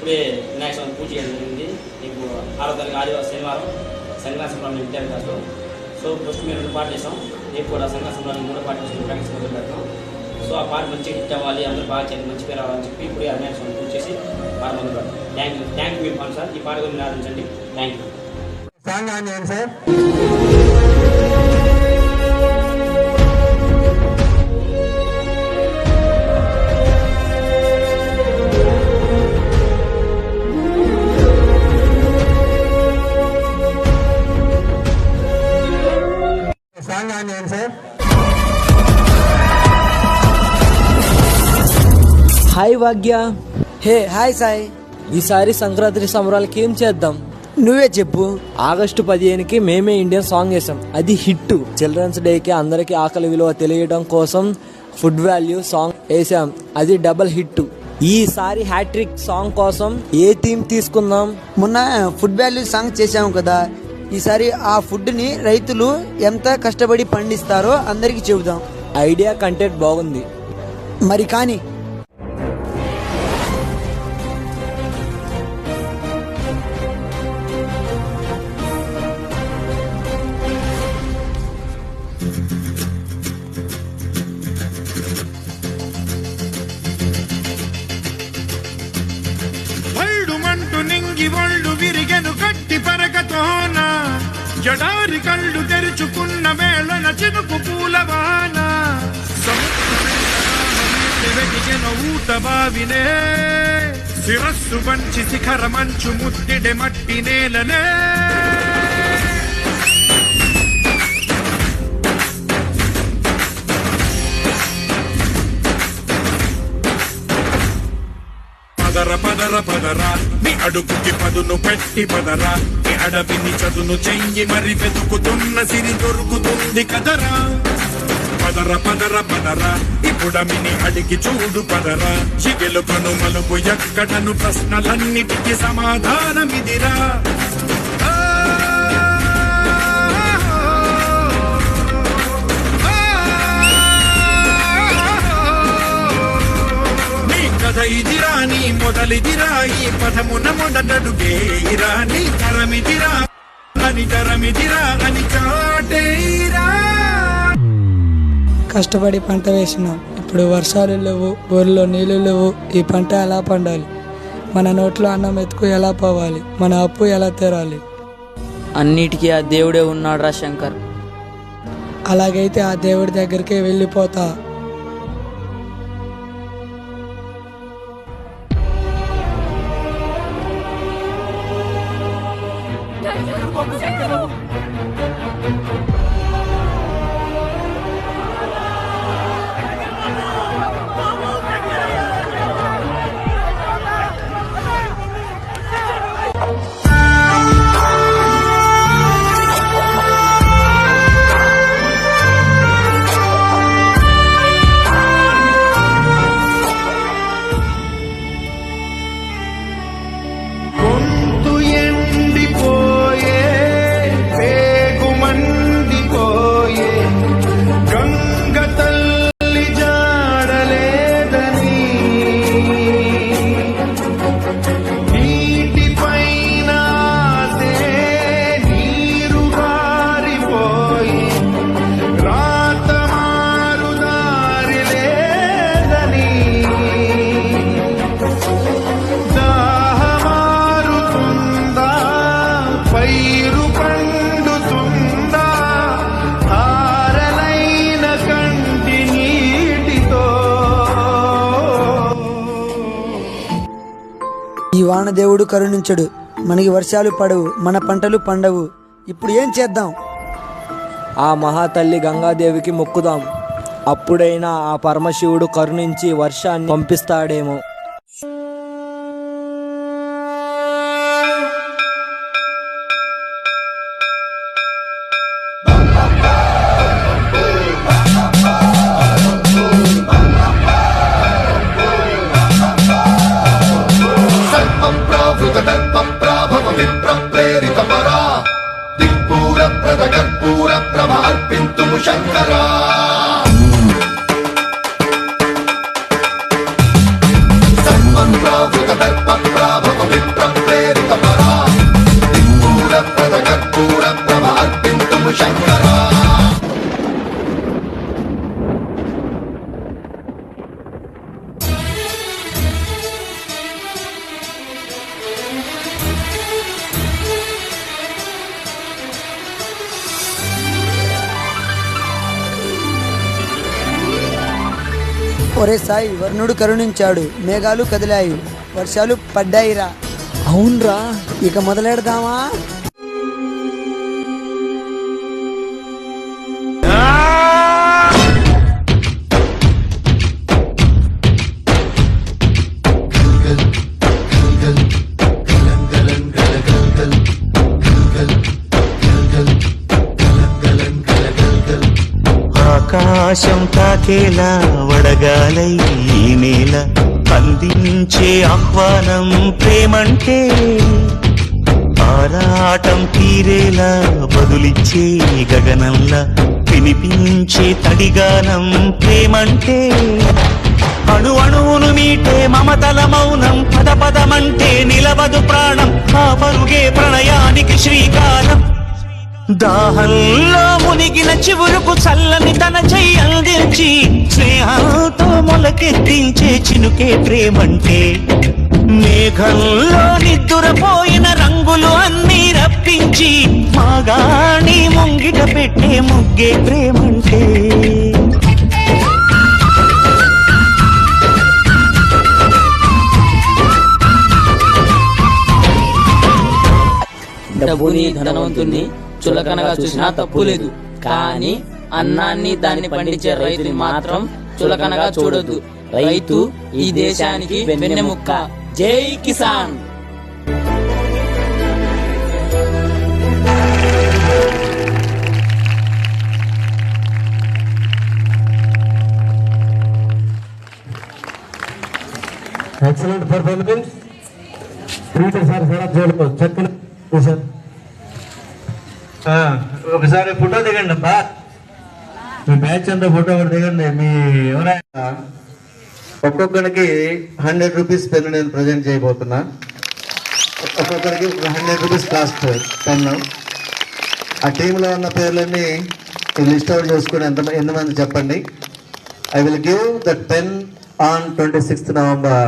ఇప్పుడే వినాయక చవితి పూజ చేయడం జరిగింది. మీకు 6వ తారీఖు ఆదివారం శనివారం సంక్రాంతి విద్యార్థులు. సో ఫస్ట్ మేము 2 పాటలు చేసాం. రేపు కూడా సంక్రాంతి 3వ పాట చేసి ప్రాక్టీస్ మొదలు పెడతాం. సో ఆ పాట మంచిగా హిట్ అవ్వాలి, అందరూ బాగా చేయాలి, మంచి పేరు రావాలని చెప్పి ఇప్పుడు వినాయక చవితి పూజ చేసి పాట మొదలు పెడతాం. థ్యాంక్ యూ మీరు సార్. ఈ పాట గురించి ఆలోచించండి. Thank you. సాంగ్ ఆన్ చేయండి సార్. సాంగ్ ఆన్ చేయండి sir. Hi Bhagya. Hey hi Sai. ఈసారి సంక్రాంతి సంబరాలకి ఏం చేద్దాం? నువ్వే చెప్పు. ఆగస్టు 15కి మేమే ఇండియన్ సాంగ్ వేసాం, అది హిట్. చిల్డ్రన్స్ డేకి అందరికి ఆకలి విలువ తెలియడం కోసం ఫుడ్ వాల్యూ సాంగ్ వేసాం, అది డబుల్ హిట్. ఈసారి హ్యాట్రిక్ సాంగ్ కోసం ఏ థీమ్ తీసుకుందాం? మొన్న ఫుడ్ వాల్యూ సాంగ్ చేసాము కదా, ఈసారి ఆ ఫుడ్ ని రైతులు ఎంత కష్టపడి పండిస్తారో అందరికి చెబుదాం. ఐడియా, కంటెంట్ బాగుంది. మరి కానీ నింగి ఒళ్ళు విరిగెను గట్టి పరగతోన, జడారి కళ్ళు తెరుచుకున్న వేళన చినుకు పూలవాన, వెలిగెను ఊట బావినే, శిరస్సు వంచి శిఖర మంచు ముద్దిడె మట్టి నేలనే. పదర పదర పదరా నీ అడుగుకి పదును పెట్టి పదరా, నీ అడవిని చదును చెయ్యి మరి వెతుకుతున్న సిరి దొరుకుతుంది కదరా. పదర పదర పదరా ఇప్పుడమిని అడిగి చూడు పదరా, చిగెలు కను మలుపు ఎక్కడను ప్రశ్నలన్నిటికీ సమాధానమిదిరా. ఇదిరా నీ మొదలిదిరా, ఈ పదమున మొదటడుగేరా, నీ తరమిదిరా అని తరమిదిరా అని చాటేరా. కష్టపడి పంట వేసినాం, ఇప్పుడు వర్షాలు లేవు, ఊరిలో నీళ్లు లేవు, ఈ పంట ఎలా పండాలి? మన నోట్లో అన్నం ఎత్తుకు ఎలా పోవాలి? మన అప్పు ఎలా తీరాలి? అన్నిటికీ ఆ దేవుడే ఉన్నాడురా శంకర్. అలాగైతే ఆ దేవుడి దగ్గరికే వెళ్ళిపోతా. ఈ వానదేవుడు కరుణించడు, మనకి వర్షాలు పడవు, మన పంటలు పండవు. ఇప్పుడు ఏం చేద్దాం? ఆ మహాతల్లి గంగాదేవికి మొక్కుదాం, అప్పుడైనా ఆ పరమశివుడు కరుణించి వర్షాన్ని పంపిస్తాడేమో. कर्पूर प्रभार्पिन्तुं शंकरा सर्वं प्रावृत దర్ప ప్రాభవ విప్ర ప్రేరిత పరా దిక్పూర ప్రద కర్పూర ప్రభ అర్పింతుము శంకరా. ఒరే సాయి, వర్ణుడు కరుణించాడు, మేఘాలు కదిలాయి, వర్షాలు పడ్డాయిరా. అవునరా. ఇక మొదలెడదామా? ఆకాశం తాకేలా వడగాలై ఈ నేల అందించే ఆహ్వానం ప్రేమంటే, ఆరాటం తీరేలా బదులిచ్చే గగనంలా వినిపించే తడిగానం ప్రేమంటే, అణు అణువును మీటే మమతల మౌనం పద పదమంటే నిలవదు ప్రాణం, ఆ పరుగే ప్రణయానికి శ్రీకారం. దాహంలో మునిగిన చివురుకు చల్లని తన చెయ్యి అందించి స్నేహంతో మొలకెత్తించే చినుకే ప్రేమంటే, మేఘంలో నిద్దురపోయిన రంగులు అన్నీ రప్పించి మాగాణి ముంగిట పెట్టే ముగ్గే ప్రేమంటే. డబ్బుని ధనవంతుణ్ణి చులకనగా చూసినా తప్పు లేదు, కానీ అన్నాన్ని దాన్ని పండించే రైతుని మాత్రం చులకనగా చూడొద్దు. రైతు ఈ దేశానికి వెన్నెముక్క. జై కిసాన్. Excellent performance. సార్ చక్కని సార్. ఒకసారి ఫోటో దిగండి అబ్బా, మీ బ్యాచ్ అంతా ఫోటో ఒకటి దిగండి. మీ ఎవరైనా ఒక్కొక్కరికి 100 రూపీస్ పెన్ నేను ప్రజెంట్ చేయబోతున్నా. ఒక్కొక్కరికి 100 రూపీస్ కాస్ట్ పెన్. ఆ టీంలో ఉన్న పేర్లన్నీ లిస్ట్ అవుట్ చేసుకుని ఎంతమంది చెప్పండి. I will give that pen on 26th November.